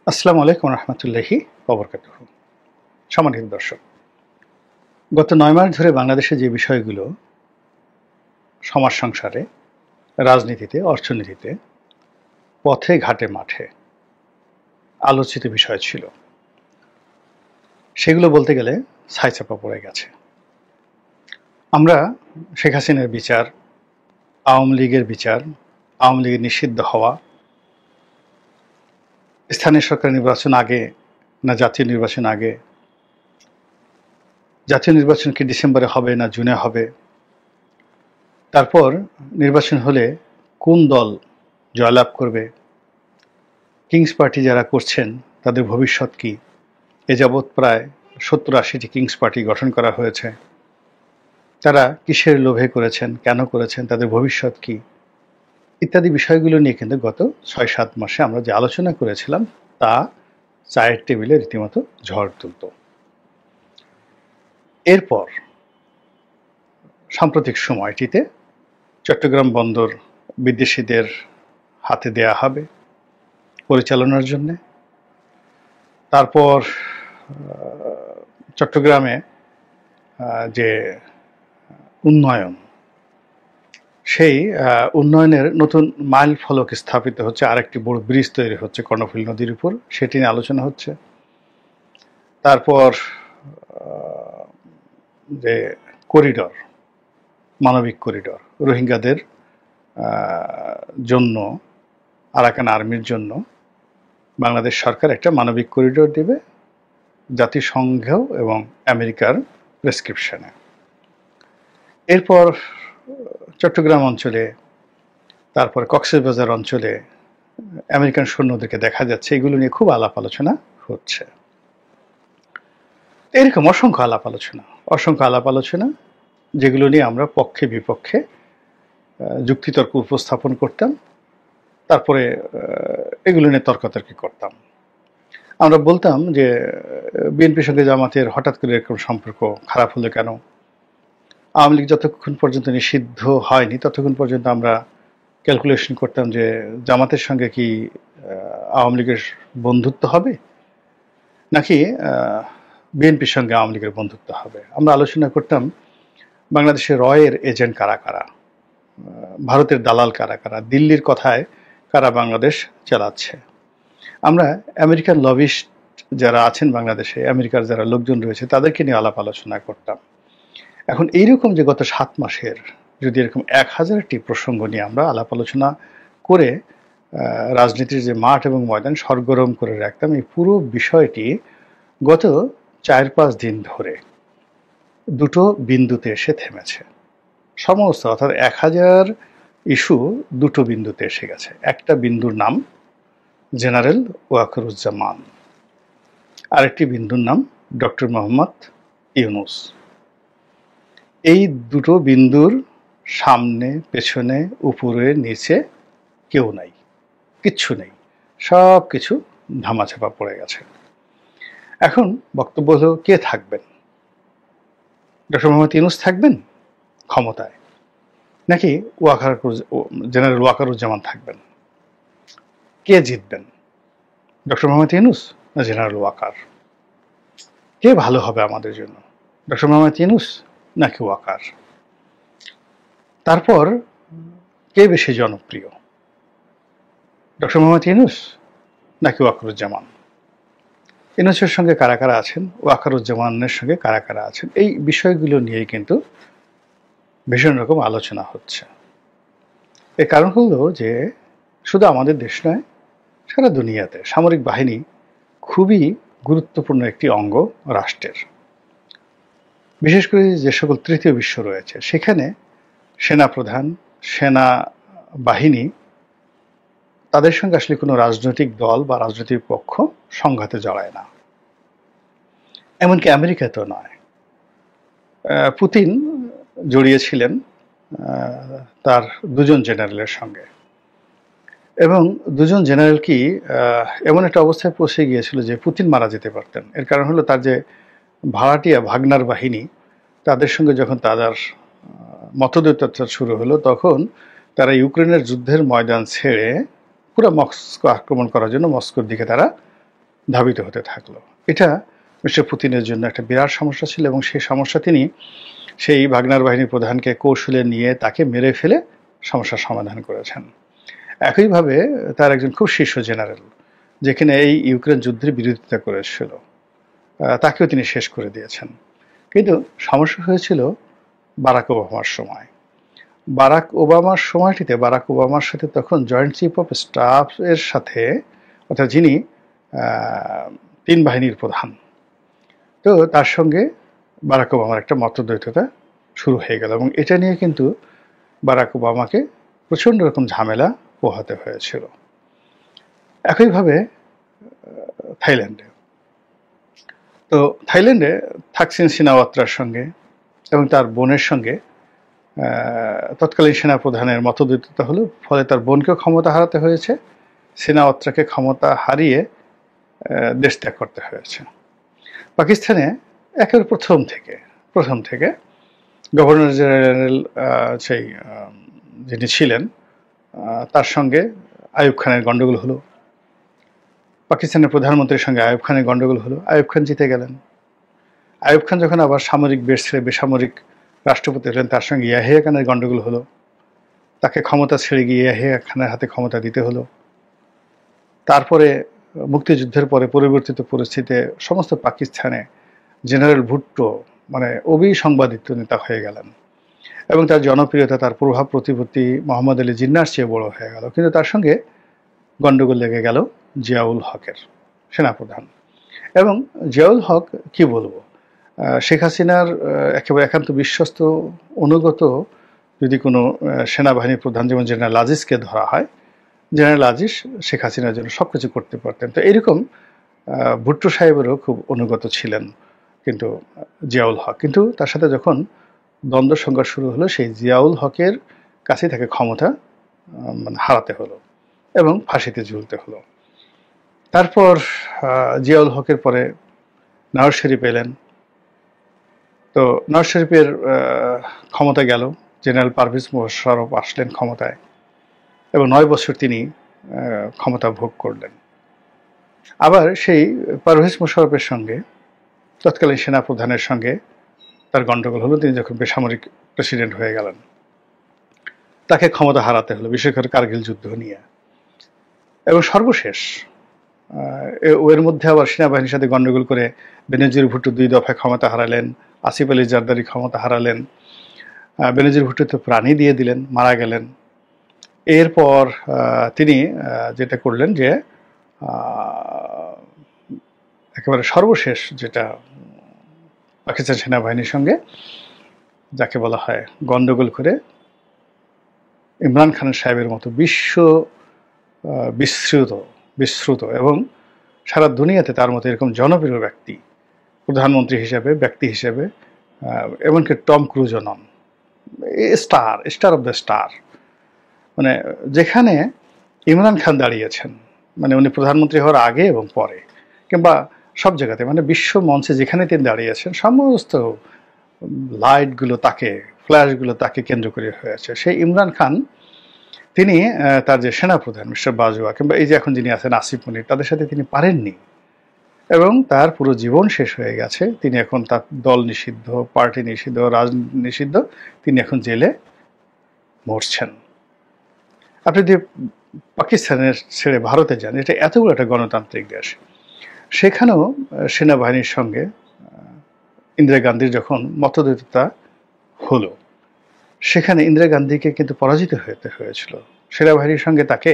আসসালামু আলাইকুম রহমতুল্লাহি ওবরকাতুহ। সম্মানিত দর্শক, গত ৯ মাস ধরে বাংলাদেশে যে বিষয়গুলো সমাজ সংসারে, রাজনীতিতে, অর্থনীতিতে, পথে ঘাটে মাঠে আলোচিত বিষয় ছিল, সেগুলো বলতে গেলে ছাইচাপা পড়ে গেছে। আমরা শেখ হাসিনার বিচার, আওয়ামী লীগের বিচার, আওয়ামী লীগের নিষিদ্ধ হওয়া, স্থানীয় সরকার নির্বাচন আগে না জাতীয় নির্বাচন আগে, জাতীয় নির্বাচন কি ডিসেম্বরে হবে না জুনে হবে, তারপর নির্বাচন হলে কোন দল জয়লাভ করবে, কিংস পার্টি যারা করছেন তাদের ভবিষ্যৎ কি, এ যাবৎ প্রায় ৭০-৮০টি কিংস পার্টি গঠন করা হয়েছে, তারা কিসের লোভে করেছেন, কেন করেছেন, তাদের ভবিষ্যৎ কি, ইত্যাদি বিষয়গুলো নিয়ে কিন্তু গত ৬-৭ মাসে আমরা যে আলোচনা করেছিলাম তা চায়ের টেবিলে রীতিমতো ঝড় তুলত। এরপর সাম্প্রতিক সময়টিতে চট্টগ্রাম বন্দর বিদেশিদের হাতে দেয়া হবে পরিচালনার জন্য। তারপর চট্টগ্রামে যে উন্নয়ন, সেই উন্নয়নের নতুন মাইল ফলক স্থাপিত হচ্ছে, আরেকটি বড় ব্রিজ তৈরি হচ্ছে কর্ণফুলী নদীর উপর, সেটি নিয়ে আলোচনা হচ্ছে। তারপর যে করিডর, মানবিক করিডর, রোহিঙ্গাদের জন্য, আরাকান আর্মির জন্য বাংলাদেশ সরকার একটা মানবিক করিডর দেবে জাতিসংঘ এবং আমেরিকার প্রেসক্রিপশনে। এরপর চট্টগ্রাম অঞ্চলে, তারপর কক্সবাজার অঞ্চলে আমেরিকান সৈন্যদেরকে দেখা যাচ্ছে, এগুলো নিয়ে খুব আলাপ আলোচনা হচ্ছে। এরকম অসংখ্য আলাপ আলোচনা যেগুলো নিয়ে আমরা পক্ষে বিপক্ষে যুক্তিতর্ক উপস্থাপন করতাম, তারপরে এগুলো নিয়ে তর্কাতর্কি করতাম। আমরা বলতাম যে বিএনপির সঙ্গে জামাতের হঠাৎ করে এরকম সম্পর্ক খারাপ হলো কেন, আওয়ামী লীগ যতক্ষণ পর্যন্ত নিষিদ্ধ হয়নি ততক্ষণ পর্যন্ত আমরা ক্যালকুলেশন করতাম যে জামাতের সঙ্গে কি আওয়ামী লীগের বন্ধুত্ব হবে নাকি বিএনপির সঙ্গে আওয়ামী লীগের বন্ধুত্ব হবে। আমরা আলোচনা করতাম বাংলাদেশের রয়ের এজেন্ট কারা কারা, ভারতের দালাল কারা কারা, দিল্লির কথায় কারা বাংলাদেশ চালাচ্ছে। আমরা আমেরিকান লবিস্ট যারা আছেন বাংলাদেশে, আমেরিকার যারা লোকজন রয়েছে, তাদেরকে নিয়ে আলাপ আলোচনা করতাম। এখন এইরকম যে গত ৭ মাসের যদি এরকম ১,০০০টি প্রসঙ্গ নিয়ে আমরা আলাপ আলোচনা করে রাজনীতির যে মাঠ এবং ময়দান সরগরম করে রাখতাম, এই পুরো বিষয়টি গত ৪-৫ দিন ধরে দুটো বিন্দুতে এসে থেমেছে। সমস্ত অর্থাৎ ১,০০০ ইস্যু দুটো বিন্দুতে এসে গেছে। একটা বিন্দুর নাম জেনারেল ওয়াকারুজ্জামান, আরেকটি বিন্দুর নাম ডক্টর মোহাম্মদ ইউনূস। এই দুটো বিন্দুর সামনে, পেছনে, উপরে, নিচে কেউ নাই, কিচ্ছু নেই, সব কিছু ধামাচাপা পড়ে গেছে। এখন বক্তব্য হলো কে থাকবেন, ডক্টর মোহাম্মদ ইউনূস থাকবেন ক্ষমতায় নাকি জেনারেল ওয়াকারুজ্জামান থাকবেন? কে জিতবেন, ডক্টর মোহাম্মদ ইউনূস না জেনারেল ওয়াকার? কে ভালো হবে আমাদের জন্য, ডক্টর মোহাম্মদ ইউনূস নাকি ওয়াকার? তারপর কে বেশি জনপ্রিয়, ডক্টর মোহাম্মদ ইউনূস নাকি ওয়াকারুজ্জামান? ইউনূসের সঙ্গে কারা কারা আছেন, ওয়াকারুজ্জামানের সঙ্গে কারা কারা আছেন, এই বিষয়গুলো নিয়েই কিন্তু ভীষণ রকম আলোচনা হচ্ছে। এর কারণ হলো যে শুধু আমাদের দেশ নয়, সারা দুনিয়াতে সামরিক বাহিনী খুবই গুরুত্বপূর্ণ একটি অঙ্গ রাষ্ট্রের। বিশেষ করে যে সকল তৃতীয় বিশ্ব রয়েছে সেখানে সেনাপ্রধান, সেনা বাহিনী, তাদের সঙ্গে আসলে কোনো রাজনৈতিক দল বা রাজনৈতিক পক্ষ সংঘাতে জড়ায় না। এমনকি আমেরিকাতেও নয়। পুতিন জড়িয়েছিলেন তার দুজন জেনারেলের সঙ্গে, এবং দুজন জেনারেল কি এমন একটা অবস্থায় পৌঁছে গিয়েছিল যে পুতিন মারা যেতে পারতেন। এর কারণ হলো তার যে ভাড়াটিয়া ভাগনার বাহিনী, তাদের সঙ্গে যখন তাদের মতদ্বৈততা শুরু হলো, তখন তারা ইউক্রেনের যুদ্ধের ময়দান ছেড়ে পুরো মস্কো আক্রমণ করার জন্য মস্কোর দিকে তারা ধাবিত হতে থাকলো। এটা মিস্টার পুতিনের জন্য একটা বিরাট সমস্যা ছিল এবং সেই সমস্যা তিনি সেই ভাগনার বাহিনীর প্রধানকে কৌশলে নিয়ে তাকে মেরে ফেলে সমস্যার সমাধান করেছেন। একইভাবে তার একজন খুব শীর্ষ জেনারেল, যেখানে এই ইউক্রেন যুদ্ধের বিরোধিতা করেছিল, তাকেও তিনি শেষ করে দিয়েছেন। কিন্তু সমস্যা হয়েছিল বারাক ওবামার সময়। বারাক ওবামার সময়টিতে বারাক ওবামার সাথে তখন জয়েন্ট চিফ অফ স্টাফ এর সাথে, অর্থাৎ যিনি 3 বাহিনীর প্রধান, তো তার সঙ্গে বারাক ওবামার একটা মতদ্বৈততা শুরু হয়ে গেল এবং এটা নিয়ে কিন্তু বারাক ওবামাকে প্রচণ্ড রকম ঝামেলা পোহাতে হয়েছিল। একইভাবে থাইল্যান্ডে, তো থাইল্যান্ডে থাকসিন সিনাওয়াত্রার সঙ্গে এবং তার বোনের সঙ্গে তৎকালীন সেনাপ্রধানের মতদ্বৈততা হলো, ফলে তার বোনকেও ক্ষমতা হারাতে হয়েছে, সিনাওয়াত্রাকে ক্ষমতা হারিয়ে দেশ ত্যাগ করতে হয়েছে। পাকিস্তানে একের প্রথম থেকে গভর্নর জেনারেল সেই যিনি ছিলেন তার সঙ্গে আইয়ুব খানের গণ্ডগোল হলো, পাকিস্তানের প্রধানমন্ত্রীর সঙ্গে আইয়ুব খানের গণ্ডগোল হলো, আইয়ুব খান জিতে গেলেন। আইয়ুব খান যখন আবার সামরিক বেশ ছেড়ে বেসামরিক রাষ্ট্রপতি হলেন, তার সঙ্গে ইয়াহিয়া খানের গণ্ডগোল হলো, তাকে ক্ষমতা ছেড়ে গিয়ে ইয়াহিয়া খানের হাতে ক্ষমতা দিতে হলো। তারপরে মুক্তিযুদ্ধের পরে পরিবর্তিত পরিস্থিতিতে সমস্ত পাকিস্তানে জেনারেল ভুট্টো মানে অবিসংবাদিত নেতা হয়ে গেলেন এবং তার জনপ্রিয়তা, তার প্রভাব প্রতিপত্তি মোহাম্মদ আলী জিন্নাহর চেয়ে বড় হয়ে গেল। কিন্তু তার সঙ্গে গণ্ডগোল লেগে গেল জিয়াউল হকের, সেনাপ্রধান। এবং জিয়াউল হক কি বলবো, শেখ হাসিনার একেবারে একান্ত বিশ্বস্ত অনুগত যদি কোনো সেনাবাহিনীর প্রধান যেমন জেনারেল আজিজকে ধরা হয়, জেনারেল আজিজ শেখ হাসিনার জন্য সব কিছু করতে পারতেন। তো এইরকম ভুট্টো সাহেবেরও খুব অনুগত ছিলেন কিন্তু জিয়াউল হক। কিন্তু তার সাথে যখন দ্বন্দ্ব সংঘাত শুরু হলো, সেই জিয়াউল হকের কাছে তাকে ক্ষমতা মানে হারাতে হলো এবং ফাঁসিতে ঝুলতে হলো। তারপর জিয়াউল হকের পরে নওয়াজ শরীফ এলেন। তো নওয়াজ শরীফের ক্ষমতা গেল, জেনারেল পারভেজ মোশাররফ আসলেন ক্ষমতায় এবং 9 বছর তিনি ক্ষমতা ভোগ করলেন। আবার সেই পারভেজ মোশাররফের সঙ্গে তৎকালীন সেনাপ্রধানের সঙ্গে তার গণ্ডগোল হলো, তিনি যখন বেসামরিক প্রেসিডেন্ট হয়ে গেলেন, তাকে ক্ষমতা হারাতে হলো, বিশেষ করে কার্গিল যুদ্ধ নিয়ে। এবং সর্বশেষ এর মধ্যে আবার সেনাবাহিনীর সাথে গণ্ডগোল করে বেনজির ভুট্টো 2 দফায় ক্ষমতা হারালেন, আসিফ আলী জারদারি ক্ষমতা হারালেন, বেনজির ভুট্টো তো প্রাণই দিয়ে দিলেন, মারা গেলেন। এরপর তিনি যেটা করলেন যে একেবারে সর্বশেষ যেটা পাকিস্তান সেনাবাহিনীর সঙ্গে যাকে বলা হয় গণ্ডগোল করে ইমরান খান সাহেবের মতো বিশ্রুত এবং সারা দুনিয়াতে তার মতো এরকম জনপ্রিয় ব্যক্তি, প্রধানমন্ত্রী হিসেবে, ব্যক্তি হিসেবে, এমনকি টম ক্রুজও নন, স্টার অফ দ্য স্টার, মানে যেখানে ইমরান খান দাঁড়িয়েছেন, মানে উনি প্রধানমন্ত্রী হওয়ার আগে এবং পরে কিংবা সব জায়গাতে, মানে বিশ্ব মঞ্চে যেখানে তিনি দাঁড়িয়েছেন সমস্ত লাইটগুলো তাকে, ফ্ল্যাশগুলো তাকে কেন্দ্র করে হয়েছে। সেই ইমরান খান তিনি তার যে সেনাপ্রধান মিস্টার বাজওয়া কিংবা এই যে এখন যিনি আছেন আসিফ মনির, তাদের সাথে তিনি পারেননি এবং তার পুরো জীবন শেষ হয়ে গেছে। তিনি এখন তার দল নিষিদ্ধ, পার্টি নিষিদ্ধ, রাজনীতি নিষিদ্ধ, তিনি এখন জেলে মরছেন। আপনি যদি পাকিস্তানের ছেড়ে ভারতে যান, এটা এত বড় একটা গণতান্ত্রিক দেশ, সেখানেও সেনাবাহিনীর সঙ্গে ইন্দিরা গান্ধীর যখন মতদ্বৈততা হলো, সেখানে ইন্দিরা গান্ধীকে কিন্তু পরাজিত হতে হয়েছিল, সেনাবাহিনীর সঙ্গে তাকে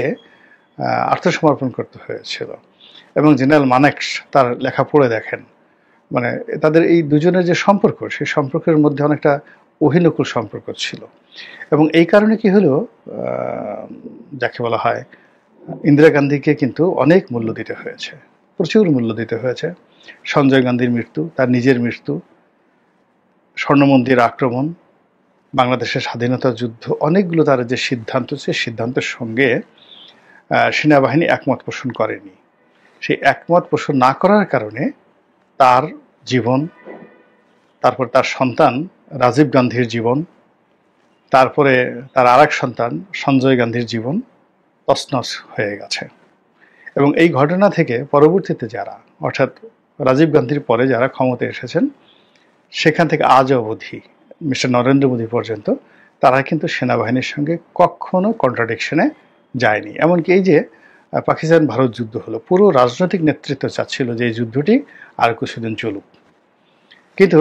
আত্মসমর্পণ করতে হয়েছিল। এবং জেনারেল মানেকশ তার লেখা পড়ে দেখেন, মানে তাদের এই দুজনের যে সম্পর্ক, সেই সম্পর্কের মধ্যে অনেকটা অহিনকুল সম্পর্ক ছিল। এবং এই কারণে কি হলো, যাকে বলা হয় ইন্দিরা গান্ধীকে কিন্তু অনেক মূল্য দিতে হয়েছে, প্রচুর মূল্য দিতে হয়েছে। সঞ্জয় গান্ধীর মৃত্যু, তার নিজের মৃত্যু, স্বর্ণমন্দির আক্রমণ, বাংলাদেশের স্বাধীনতা যুদ্ধ, অনেকগুলো তার যে সিদ্ধান্ত, সেই সিদ্ধান্তের সঙ্গে সেনাবাহিনী একমত পোষণ করেনি। সেই একমত পোষণ না করার কারণে তার জীবন, তারপর তার সন্তান রাজীব গান্ধীর জীবন, তারপরে তার আরেক সন্তান সঞ্জয় গান্ধীর জীবন তছনছ হয়ে গেছে। এবং এই ঘটনা থেকে পরবর্তীতে যারা, অর্থাৎ রাজীব গান্ধীর পরে যারা ক্ষমতায় এসেছেন, সেখান থেকে আজ অবধি মিস্টার নরেন্দ্র মোদী পর্যন্ত তারা কিন্তু সেনাবাহিনীর সঙ্গে কখনো কন্ট্রাডিকশনে যায়নি। এমনকি এই যে পাকিস্তান ভারত যুদ্ধ হলো, পুরো রাজনৈতিক নেতৃত্ব চাচ্ছিল যে এই যুদ্ধটি আর কিছুদিন চলুক, কিন্তু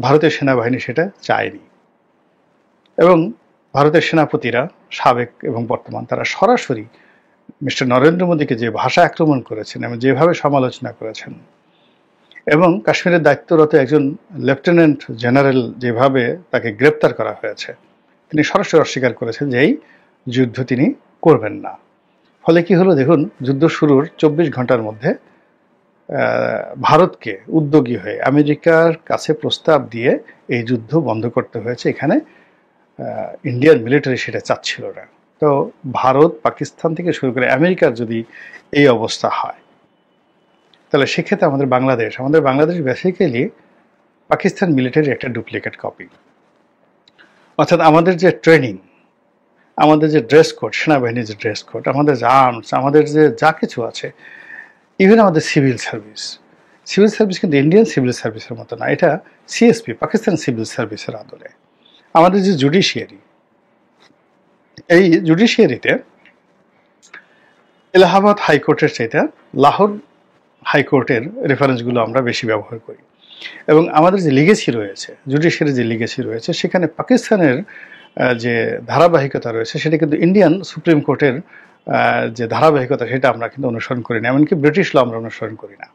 ভারতের সেনাবাহিনী সেটা চায়নি। এবং ভারতের সেনাপতিরা সাবেক এবং বর্তমান তারা সরাসরি মিস্টার নরেন্দ্র মোদীকে যে ভাষা আক্রমণ করেছেন এবং যেভাবে সমালোচনা করেছেন, এবং কাশ্মীরের দায়িত্বরত একজন লেফটেন্যান্ট জেনারেল যেভাবে তাকে গ্রেপ্তার করা হয়েছে, তিনি সরাসরি অস্বীকার করেছেন যে এই যুদ্ধ তিনি করবেন না। ফলে কি হলো দেখুন, যুদ্ধ শুরুর 24 ঘন্টার মধ্যে ভারতকে উদ্যোগী হয়ে আমেরিকার কাছে প্রস্তাব দিয়ে এই যুদ্ধ বন্ধ করতে হয়েছে। এখানে ইন্ডিয়ান মিলিটারি সেটা চাচ্ছিল না। তো ভারত, পাকিস্তান থেকে শুরু করে আমেরিকার যদি এই অবস্থা হয়, তাহলে সেক্ষেত্রে আমাদের বাংলাদেশ বেসিক্যালি পাকিস্তান মিলিটারির একটা ডুপ্লিকেট কপি। অর্থাৎ আমাদের যে ট্রেনিং, আমাদের যে ড্রেস কোড, সেনাবাহিনীর যে ড্রেস কোড, আমাদের যে আর্মস, আমাদের যে যা কিছু আছে, ইভেন আমাদের সিভিল সার্ভিস কিন্তু ইন্ডিয়ান সিভিল সার্ভিসের মতো না, এটা সিএসপি, পাকিস্তান সিভিল সার্ভিসের আদলে। আমাদের যে জুডিশিয়ারি, এই জুডিশিয়ারিতে এলাহাবাদ হাইকোর্টের চাইতে লাহোর হাইকোর্টের রেফারেন্সগুলো আমরা বেশি ব্যবহার করি। এবং আমাদের যে লিগেসি রয়েছে, জুডিশিয়ারি যে লিগেসি রয়েছে, সেখানে পাকিস্তানের যে ধারাবাহিকতা রয়েছে সেটা কিন্তু ইন্ডিয়ান সুপ্রিম কোর্টের যে ধারাবাহিকতা সেটা আমরা কিন্তু অনুসরণ করি না, এমনকি ব্রিটিশ ল আমরা অনুসরণ করি না।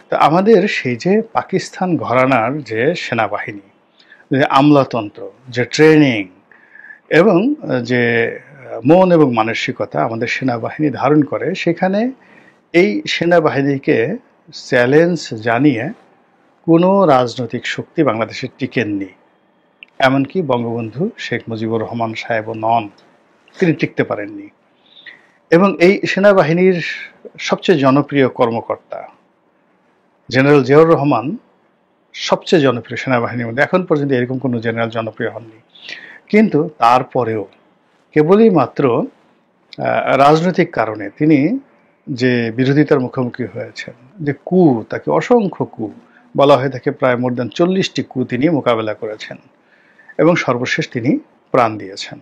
তো আমাদের সেই যে পাকিস্তান ঘরানার যে সেনাবাহিনী, যে আমলাতন্ত্র, যে ট্রেনিং এবং যে মন এবং মানসিকতা আমাদের সেনাবাহিনী ধারণ করে, সেখানে এই সেনাবাহিনীকে চ্যালেঞ্জ জানিয়ে কোনো রাজনৈতিক শক্তি বাংলাদেশে টিকেননি। এমনকি বঙ্গবন্ধু শেখ মুজিবুর রহমান সাহেবও নন, তিনি টিকতে পারেননি। এবং এই সেনাবাহিনীর সবচেয়ে জনপ্রিয় কর্মকর্তা জেনারেল জিয়াউর রহমান সবচেয়ে জনপ্রিয় সেনাবাহিনীর মধ্যে। এখন পর্যন্ত এরকম কোনো জেনারেল জনপ্রিয় হননি, কিন্তু তারপরেও কেবলই মাত্র রাজনৈতিক কারণে তিনি যে বিরোধিতার মুখোমুখি হয়েছেন, যে তাকে অসংখ্য বলা হয়ে থাকে, প্রায় মোর দ্যান 40টি তিনি মোকাবেলা করেছেন এবং সর্বশেষ তিনি প্রাণ দিয়েছেন।